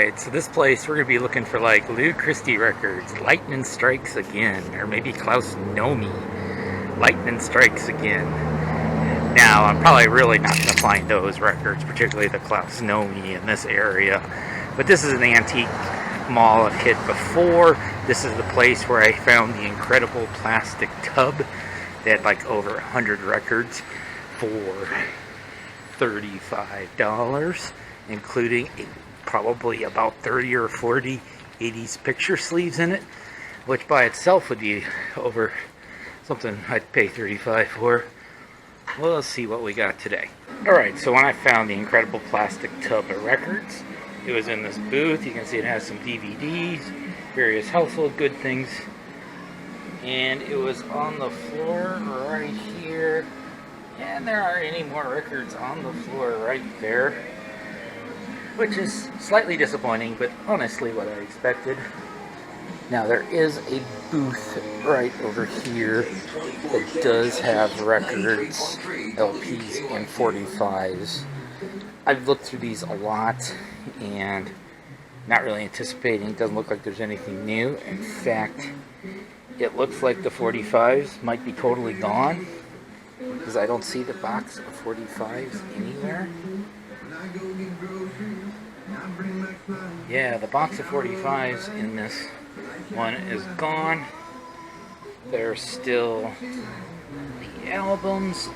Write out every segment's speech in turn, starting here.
Alright, so this place we're going to be looking for like Lou Christie records, Lightning Strikes Again, or maybe Klaus Nomi, Lightning Strikes Again. Now, I'm probably really not going to find those records, particularly the Klaus Nomi in this area. But this is an antique mall I've hit before. This is the place where I found the incredible plastic tub. They had like over 100 records for $35, including probably about 30 or 40 80s picture sleeves in it, which by itself would be over something I'd pay $35 for. Well, let's see what we got today. Alright, so when I found the incredible plastic tub of records, it was in this booth. You can see it has some DVDs, various household good things, and it was on the floor right here. And there aren't any more records on the floor right there, which is slightly disappointing, but honestly what I expected. Now there is a booth right over here that does have records, LPs, and 45s. I've looked through these a lot and not really anticipating. It doesn't look like there's anything new. In fact, it looks like the 45s might be totally gone, because I don't see the box of 45s anywhere. Yeah, the box of 45s in this one is gone. There's still the albums.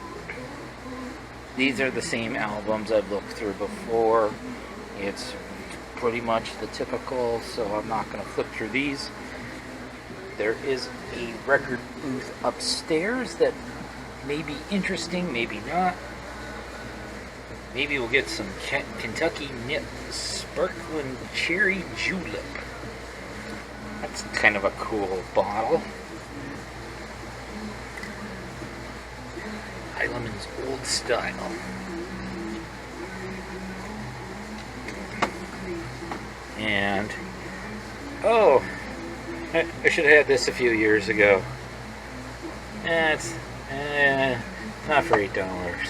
These are the same albums I've looked through before. It's pretty much the typical, so I'm not going to flip through these. There is a record booth upstairs that may be interesting, maybe not. Maybe we'll get some Kentucky Nip Sparkling Cherry Julep. That's kind of a cool bottle. Heileman's Old Style. And, oh, I should have had this a few years ago. It's not for $8.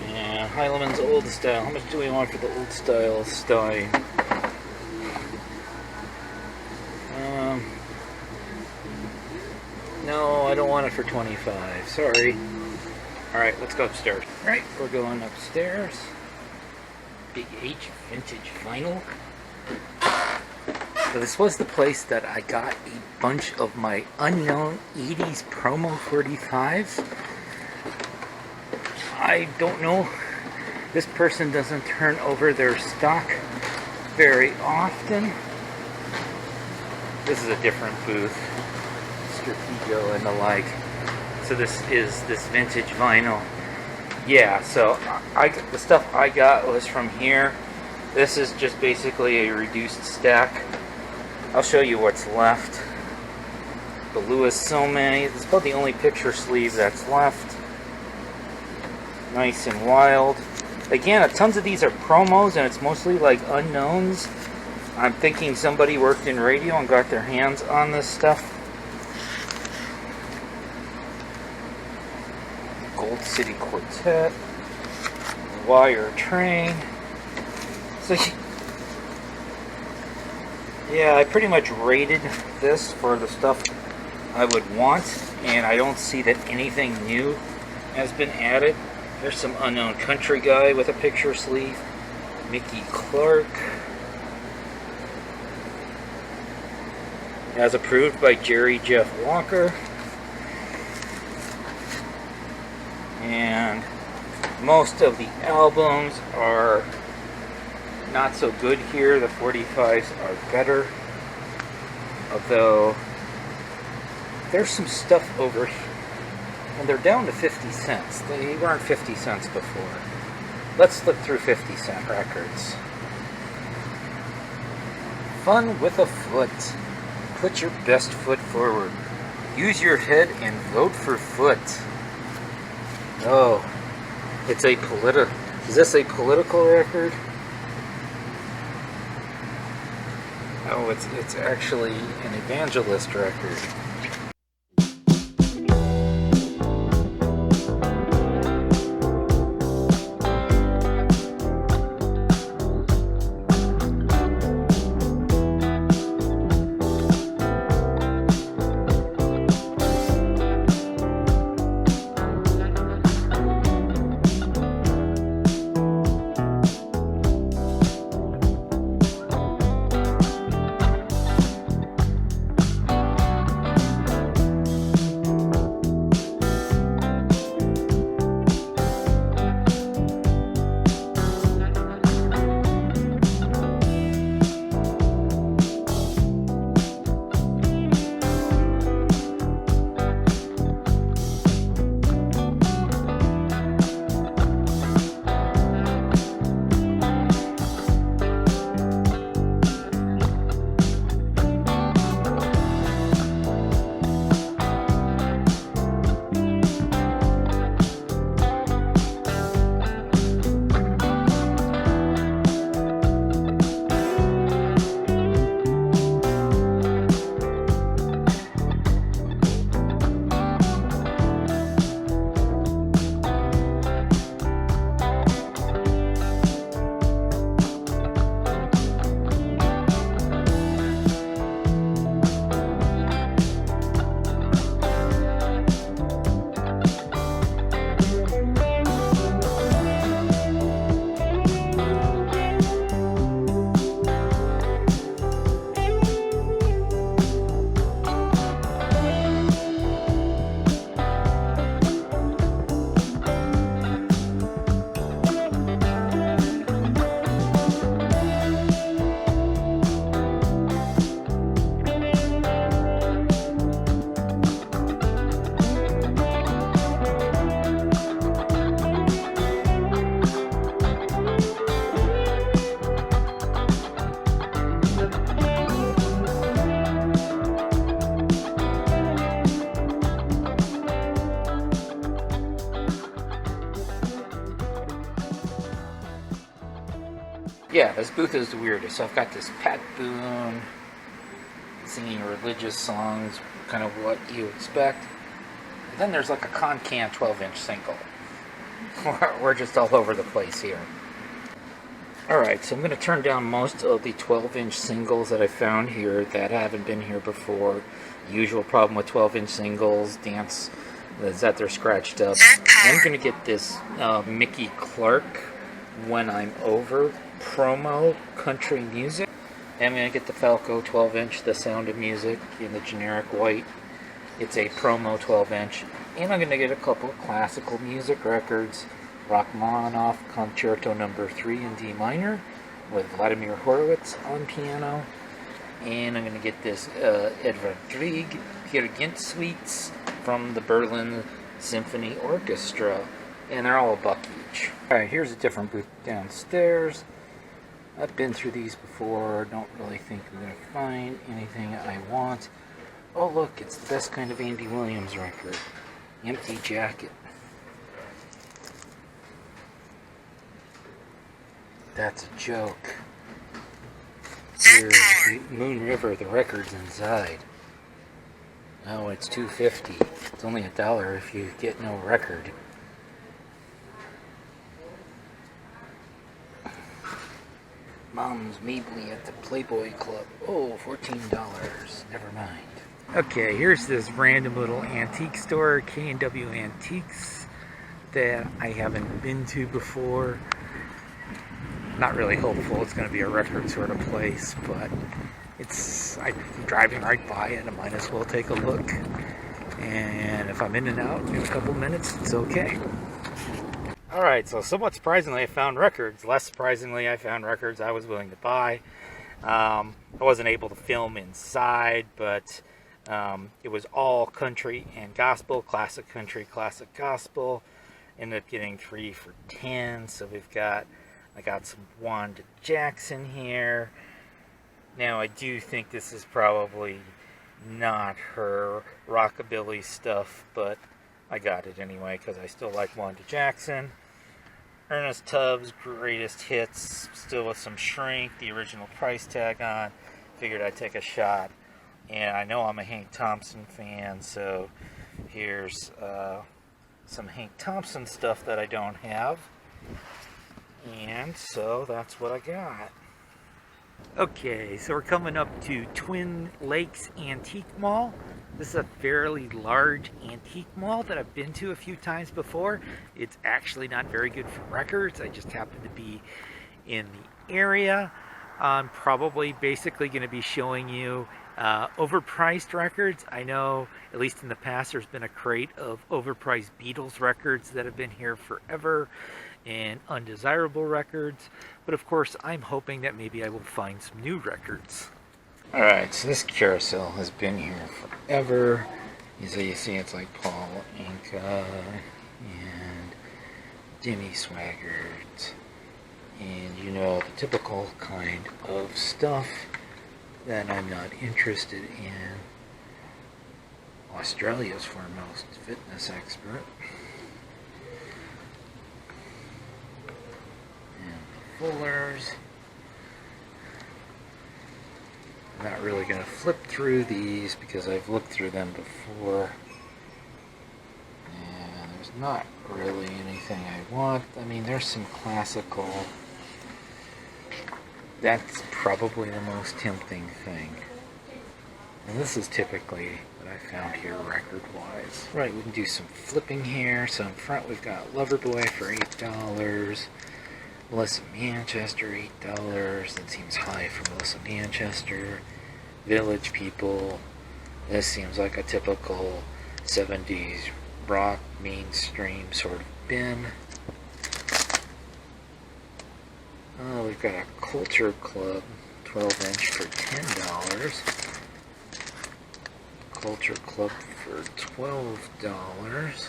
Yeah, Heileman's Old Style. How much do we want for the Old Style Stein? No, I don't want it for $25. Sorry. Alright, let's go upstairs. Alright, we're going upstairs. Big H Vintage Vinyl. So this was the place that I got a bunch of my unknown 80s promo 45s. I don't know. This person doesn't turn over their stock very often. This is a different booth. Strategico and the like. So this is this vintage vinyl. Yeah, so the stuff I got was from here. This is just basically a reduced stack. I'll show you what's left. The Louis Sommet. This is about the only picture sleeve that's left. Nice and Wild. Again, tons of these are promos, and it's mostly like unknowns. I'm thinking somebody worked in radio and got their hands on this stuff. Gold City Quartet. Wire Train. So, yeah, I pretty much rated this for the stuff I would want, and I don't see that anything new has been added. There's some unknown country guy with a picture sleeve. Mickey Clark. As approved by Jerry Jeff Walker. And most of the albums are not so good here. The 45s are better. Although there's some stuff over here. And they're down to 50 cents. They weren't 50 cents before. Let's flip through 50-cent records. Fun with a foot. Put your best foot forward. Use your head and vote for foot. Oh, it's a is this a political record? Oh, it's actually an evangelist record. Yeah, this booth is the weirdest. So I've got this Pat Boone singing religious songs, kind of what you expect. And then there's like a Con-Can 12-inch single. We're just all over the place here. Alright, so I'm going to turn down most of the 12-inch singles that I found here that haven't been here before. Usual problem with 12-inch singles, dance, is that they're scratched up. I'm going to get this Mickey Clark When I'm Over promo country music. I'm going to get the Falco 12-inch, The Sound of Music, in the generic white. It's a promo 12-inch. And I'm going to get a couple of classical music records. Rachmaninoff Concerto No. 3 in D minor with Vladimir Horowitz on piano. And I'm going to get this Edvard Grieg Peer Gynt suites from the Berlin Symphony Orchestra. And they're all $1 each. Alright, here's a different booth downstairs. I've been through these before. Don't really think I'm going to find anything I want. Oh look, it's the best kind of Andy Williams record. Empty Jacket. That's a joke. Here's Moon River, the record's inside. Oh, it's $2.50. It's only $1 if you get no record. Mom's Mabley at the Playboy Club. Oh, $14. Never mind. Okay, here's this random little antique store, K&W Antiques, that I haven't been to before. Not really hopeful it's going to be a record sort of place, but I'm driving right by it. I might as well take a look. And if I'm in and out in a couple minutes, it's okay. Alright, so somewhat surprisingly I found records. Less surprisingly I found records I was willing to buy. I wasn't able to film inside, but it was all country and gospel, classic country, classic gospel. Ended up getting 3 for $10, so I got some Wanda Jackson here. Now I do think this is probably not her rockabilly stuff, but I got it anyway because I still like Wanda Jackson. Ernest Tubbs' Greatest Hits, still with some shrink, the original price tag on. Figured I'd take a shot. And I know I'm a Hank Thompson fan, so here's some Hank Thompson stuff that I don't have. And so that's what I got. Okay, so we're coming up to Twin Lakes Antique Mall. This is a fairly large antique mall that I've been to a few times before. It's actually not very good for records. I just happen to be in the area. I'm probably basically going to be showing you overpriced records. I know, at least in the past, there's been a crate of overpriced Beatles records that have been here forever, and undesirable records. But of course, I'm hoping that maybe I will find some new records. Alright, so this carousel has been here forever. So you see it's like Paul Anka and Jimmy Swaggart, and you know, the typical kind of stuff that I'm not interested in. Australia's foremost fitness expert. And the Fullers. I'm not really going to flip through these because I've looked through them before. And there's not really anything I want. I mean, there's some classical. That's probably the most tempting thing. And this is typically what I found here record-wise. Right, we can do some flipping here. So in front we've got Loverboy for $8. Melissa Manchester, $8. That seems high for Melissa Manchester. Village People. This seems like a typical 70s rock mainstream sort of bin. Oh, we've got a Culture Club 12-inch for $10. Culture Club for $12.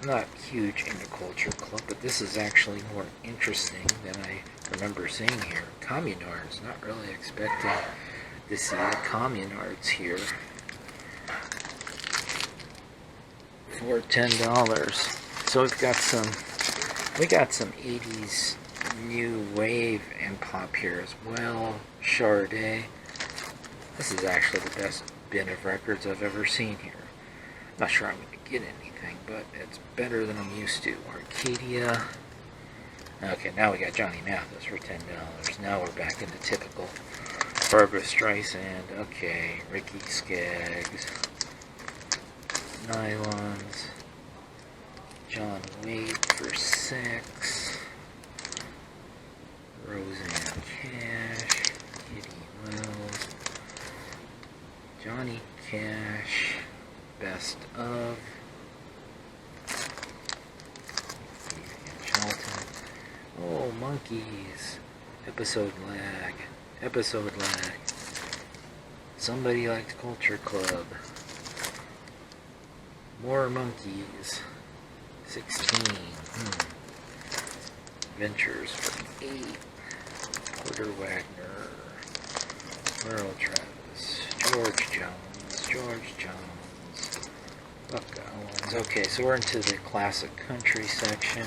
I'm not huge into Culture Club, but this is actually more interesting than I remember seeing here. Communards, not really expecting to see the Communards here for $10. So we got some 80s new wave and pop here as well. Sade. This is actually the best bin of records I've ever seen here. Not sure I'm going to get anything, but it's better than I'm used to. Arcadia. Okay, now we got Johnny Mathis for $10. Now we're back into typical Barbara Streisand. Okay, Ricky Skaggs. Nylons. John Waite for $6. Roseanne Cash. Kitty Wells. Johnny Cash. Best of. Charlton. Oh, Monkeys. Episode lag. Episode lag. Somebody Likes Culture Club. More Monkeys. 16. Ventures for 8. Porter Wagner. Merle Travis. George Jones. Buck Owens. Okay, so we're into the classic country section.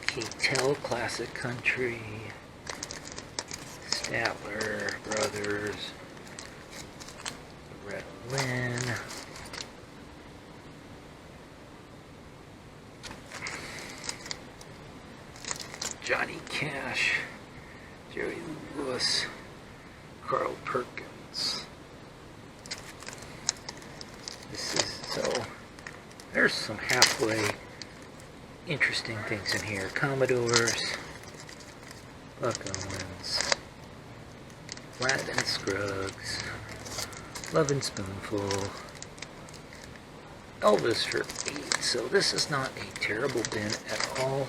K-Tel Classic Country. Statler Brothers. Red Lynn. Johnny Cash. Jerry Lewis. Carl Perkins. This is so. There's some halfway interesting things in here. Commodores. Buck Owens. Flat and Scruggs. Love and Spoonful. Elvis for 8. So this is not a terrible bin at all.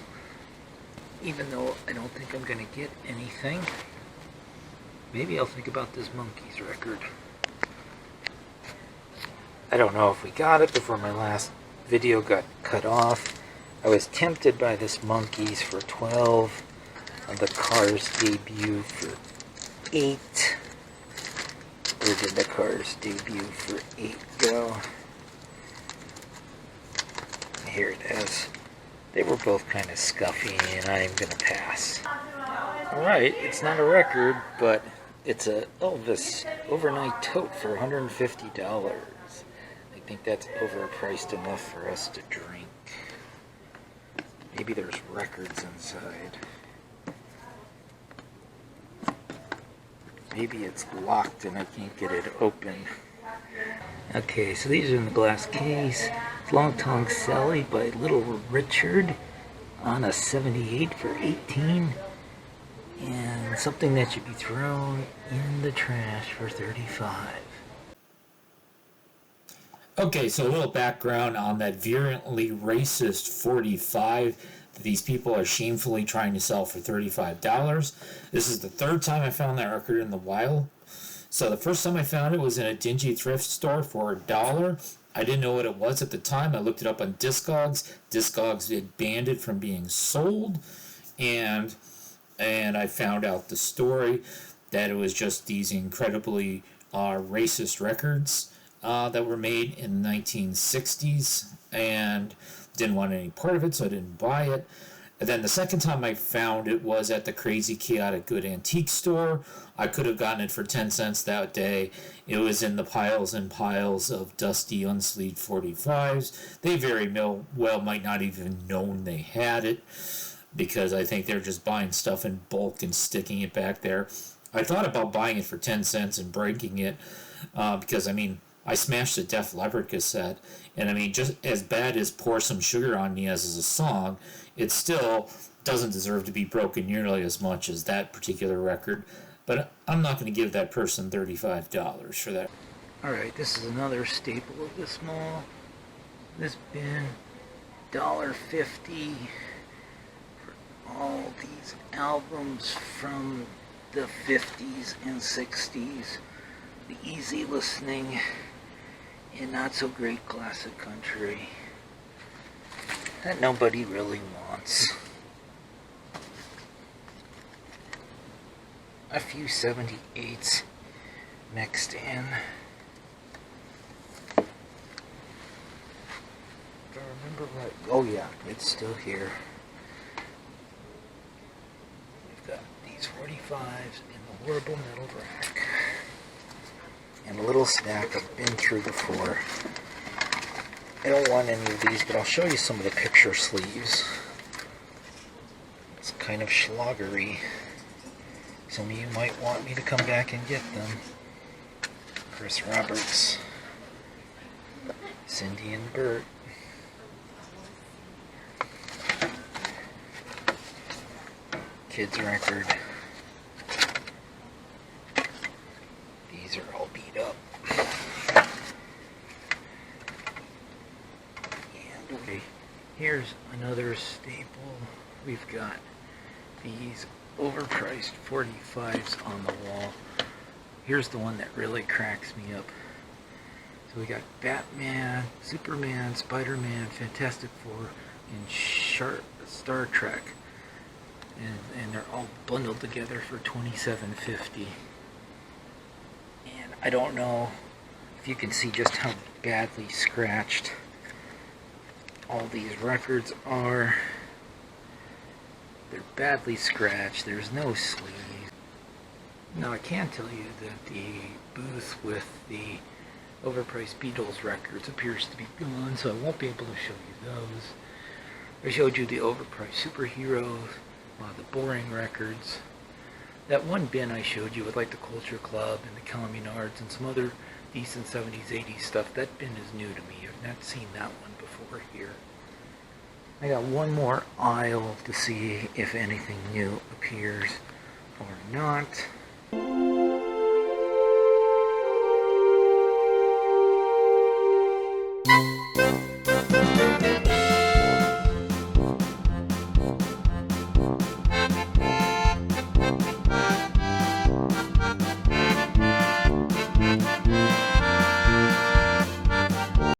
Even though I don't think I'm going to get anything. Maybe I'll think about this Monkeys record. I don't know if we got it before my last video got cut off. I was tempted by this Monkeys for 12. The Cars debut for 8. Where did the Cars debut for 8 go? Here it is. They were both kind of scuffy, and I'm going to pass. Alright, it's not a record, but it's a Elvis overnight tote for $150. I think that's overpriced enough for us to drink. Maybe there's records inside. Maybe it's locked and I can't get it open. Okay, so these are in the glass case. It's Long Tongue Sally by Little Richard on a 78 for 18. And something that should be thrown in the trash for 35. Okay, so a little background on that virulently racist 45 that these people are shamefully trying to sell for $35. This is the third time I found that record in the wild. So the first time I found it was in a dingy thrift store for $1. I didn't know what it was at the time. I looked it up on Discogs. Discogs had banned it from being sold, and I found out the story that it was just these incredibly racist records that were made in the 1960s, and didn't want any part of it, so I didn't buy it. And then the second time I found it was at the Crazy Chaotic Good Antique Store. I could have gotten it for 10 cents that day. It was in the piles and piles of dusty, unsleeved 45s. They very well might not even known they had it, because I think they're just buying stuff in bulk and sticking it back there. I thought about buying it for 10 cents and breaking it, because, I smashed a Def Leppard cassette, and just as bad as Pour Some Sugar on Me as a song, it still doesn't deserve to be broken nearly as much as that particular record. But I'm not going to give that person $35 for that. Alright, this is another staple of this mall. This bin, $1.50 for all these albums from the 50s and 60s. The easy listening and not so great classic country that nobody really wants. A few 78s mixed in. If I remember right. Oh yeah, it's still here. 45s in the horrible metal rack. And a little stack I've been through before. I don't want any of these, but I'll show you some of the picture sleeves. It's kind of schloggery. Some of you might want me to come back and get them. Chris Roberts, Cindy and Bert. Kids record. These are all beat up. And okay, here's another staple. We've got these overpriced 45s on the wall. Here's the one that really cracks me up. So we got Batman, Superman, Spider-Man, Fantastic Four, and Star Trek. And they're all bundled together for $27.50. And I don't know if you can see just how badly scratched all these records are. They're badly scratched. There's no sleeve. Now I can tell you that the booth with the overpriced Beatles records appears to be gone, so I won't be able to show you those. I showed you the overpriced superheroes, the boring records. That one bin I showed you with like the Culture Club and the Communards and some other decent 70s, 80s stuff, that bin is new to me. I've not seen that one before here. I got one more aisle to see if anything new appears or not.